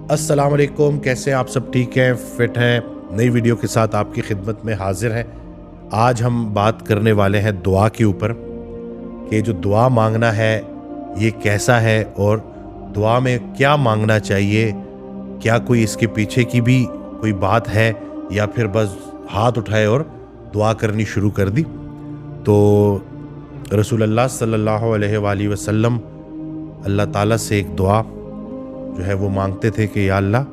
السلام علیکم، کیسے ہیں آپ سب؟ ٹھیک ہیں، فٹ ہیں؟ نئی ویڈیو کے ساتھ آپ کی خدمت میں حاضر ہیں۔ آج ہم بات کرنے والے ہیں دعا کے اوپر کہ جو دعا مانگنا ہے یہ کیسا ہے اور دعا میں کیا مانگنا چاہیے، کیا کوئی اس کے پیچھے کی بھی کوئی بات ہے یا پھر بس ہاتھ اٹھائے اور دعا کرنی شروع کر دی۔ تو رسول اللہ صلی اللہ علیہ وآلہ وسلم اللہ تعالیٰ سے ایک دعا جو ہے وہ مانگتے تھے کہ یا اللہ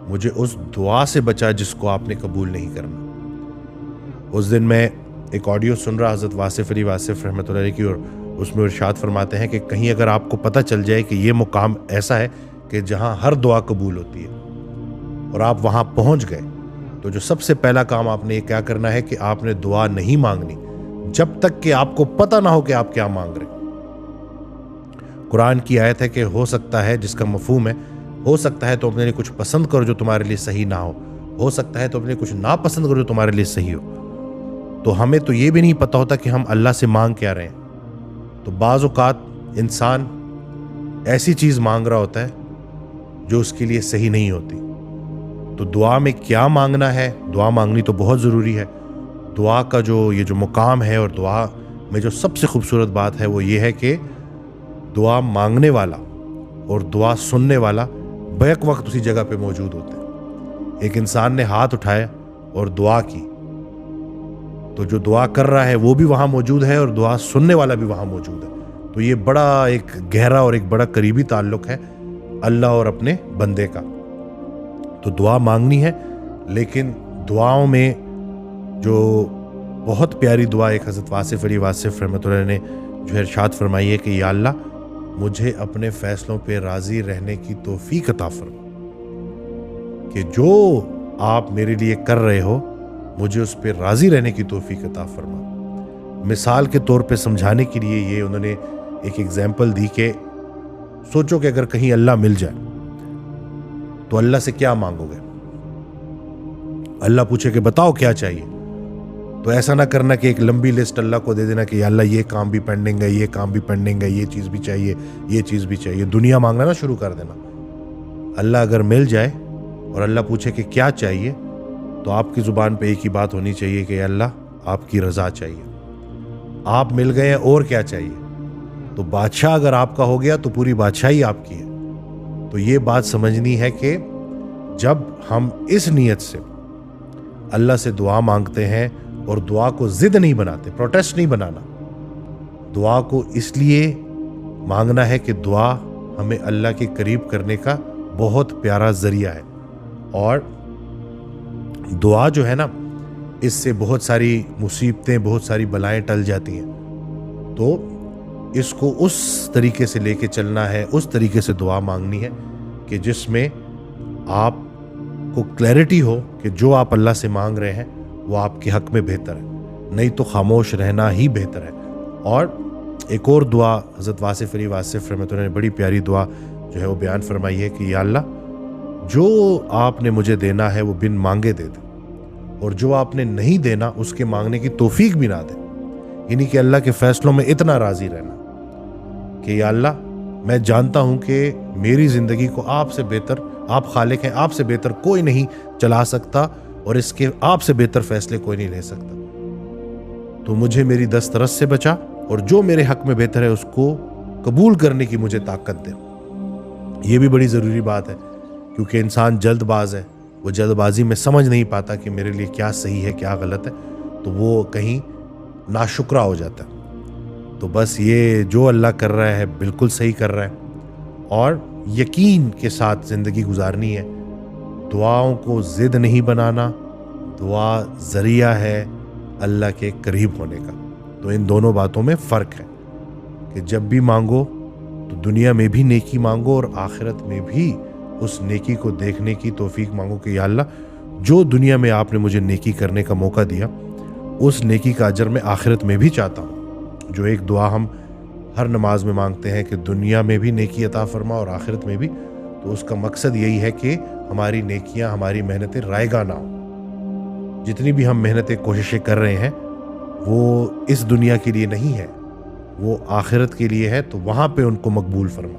مجھے اس دعا سے بچا جس کو آپ نے قبول نہیں کرنا۔ اس دن میں ایک آڈیو سن رہا حضرت واصف علی واصف رحمۃ اللہ علیہ کی، اور اس میں ارشاد فرماتے ہیں کہ کہیں اگر آپ کو پتہ چل جائے کہ یہ مقام ایسا ہے کہ جہاں ہر دعا قبول ہوتی ہے اور آپ وہاں پہنچ گئے، تو جو سب سے پہلا کام آپ نے یہ کیا کرنا ہے کہ آپ نے دعا نہیں مانگنی جب تک کہ آپ کو پتہ نہ ہو کہ آپ کیا مانگ رہے ہیں۔ قرآن کی آیت ہے کہ ہو سکتا ہے، جس کا مفہوم ہے ہو سکتا ہے تو اپنے لیے کچھ پسند کرو جو تمہارے لیے صحیح نہ ہو سکتا ہے تو اپنے کچھ ناپسند کرو جو تمہارے لیے صحیح ہو۔ تو ہمیں تو یہ بھی نہیں پتہ ہوتا کہ ہم اللہ سے مانگ کیا رہے ہیں۔ تو بعض اوقات انسان ایسی چیز مانگ رہا ہوتا ہے جو اس کے لیے صحیح نہیں ہوتی۔ تو دعا میں کیا مانگنا ہے، دعا مانگنی تو بہت ضروری ہے۔ دعا کا یہ جو مقام ہے اور دعا میں جو سب سے خوبصورت بات ہے وہ یہ ہے کہ دعا مانگنے والا اور دعا سننے والا بیک وقت اسی جگہ پہ موجود ہوتے ہیں۔ ایک انسان نے ہاتھ اٹھایا اور دعا کی تو جو دعا کر رہا ہے وہ بھی وہاں موجود ہے اور دعا سننے والا بھی وہاں موجود ہے۔ تو یہ بڑا ایک گہرا اور ایک بڑا قریبی تعلق ہے اللہ اور اپنے بندے کا۔ تو دعا مانگنی ہے، لیکن دعاؤں میں جو بہت پیاری دعا ایک حضرت واصف علی واصف رحمۃ اللہ نے جو ارشاد فرمائی ہے کہ یا اللہ مجھے اپنے فیصلوں پہ راضی رہنے کی توفیق عطا فرما، کہ جو آپ میرے لیے کر رہے ہو مجھے اس پہ راضی رہنے کی توفیق عطا فرما۔ مثال کے طور پہ سمجھانے کے لیے یہ انہوں نے ایک ایگزامپل دی کہ سوچو کہ اگر کہیں اللہ مل جائے تو اللہ سے کیا مانگو گے؟ اللہ پوچھے کہ بتاؤ کیا چاہیے، تو ایسا نہ کرنا کہ ایک لمبی لسٹ اللہ کو دے دینا کہ یا اللہ یہ کام بھی پینڈنگ ہے، یہ کام بھی پینڈنگ ہے، یہ چیز بھی چاہیے، یہ چیز بھی چاہیے، دنیا مانگنا نہ شروع کر دینا۔ اللہ اگر مل جائے اور اللہ پوچھے کہ کیا چاہیے، تو آپ کی زبان پہ ایک ہی بات ہونی چاہیے کہ اللہ آپ کی رضا چاہیے۔ آپ مل گئے ہیں اور کیا چاہیے؟ تو بادشاہ اگر آپ کا ہو گیا تو پوری بادشاہی آپ کی ہے۔ تو یہ بات سمجھنی ہے کہ جب ہم اس نیت سے اللہ سے دعا مانگتے ہیں اور دعا کو ضد نہیں بناتے، پروٹیسٹ نہیں بنانا، دعا کو اس لیے مانگنا ہے کہ دعا ہمیں اللہ کے قریب کرنے کا بہت پیارا ذریعہ ہے۔ اور دعا جو ہے نا، اس سے بہت ساری مصیبتیں، بہت ساری بلائیں ٹل جاتی ہیں۔ تو اس کو اس طریقے سے لے کے چلنا ہے، اس طریقے سے دعا مانگنی ہے کہ جس میں آپ کو کلیئرٹی ہو کہ جو آپ اللہ سے مانگ رہے ہیں وہ آپ کے حق میں بہتر ہے، نہیں تو خاموش رہنا ہی بہتر ہے۔ اور ایک اور دعا حضرت واصف علی واصف رحمۃ اللہ نے بڑی پیاری دعا جو ہے وہ بیان فرمائی ہے کہ یا اللہ جو آپ نے مجھے دینا ہے وہ بن مانگے دے دے، اور جو آپ نے نہیں دینا اس کے مانگنے کی توفیق بھی نہ دے۔ یعنی کہ اللہ کے فیصلوں میں اتنا راضی رہنا کہ یا اللہ میں جانتا ہوں کہ میری زندگی کو آپ سے بہتر، آپ خالق ہیں، آپ سے بہتر کوئی نہیں چلا سکتا، اور اس کے آپ سے بہتر فیصلے کوئی نہیں لے سکتا۔ تو مجھے میری دسترس سے بچا، اور جو میرے حق میں بہتر ہے اس کو قبول کرنے کی مجھے طاقت دے۔ یہ بھی بڑی ضروری بات ہے، کیونکہ انسان جلد باز ہے، وہ جلد بازی میں سمجھ نہیں پاتا کہ میرے لیے کیا صحیح ہے کیا غلط ہے، تو وہ کہیں ناشکرا ہو جاتا ہے۔ تو بس یہ جو اللہ کر رہا ہے بالکل صحیح کر رہا ہے، اور یقین کے ساتھ زندگی گزارنی ہے۔ دعاؤں کو ضد نہیں بنانا، دعا ذریعہ ہے اللہ کے قریب ہونے کا۔ تو ان دونوں باتوں میں فرق ہے کہ جب بھی مانگو تو دنیا میں بھی نیکی مانگو اور آخرت میں بھی اس نیکی کو دیکھنے کی توفیق مانگو کہ یا اللہ جو دنیا میں آپ نے مجھے نیکی کرنے کا موقع دیا اس نیکی کا اجر میں آخرت میں بھی چاہتا ہوں۔ جو ایک دعا ہم ہر نماز میں مانگتے ہیں کہ دنیا میں بھی نیکی عطا فرما اور آخرت میں بھی، تو اس کا مقصد یہی ہے کہ ہماری نیکیاں، ہماری محنتیں رائیگاں نہ ہوں۔ جتنی بھی ہم محنتیں کوششیں کر رہے ہیں وہ اس دنیا کے لیے نہیں ہے، وہ آخرت کے لیے ہے، تو وہاں پہ ان کو مقبول فرما۔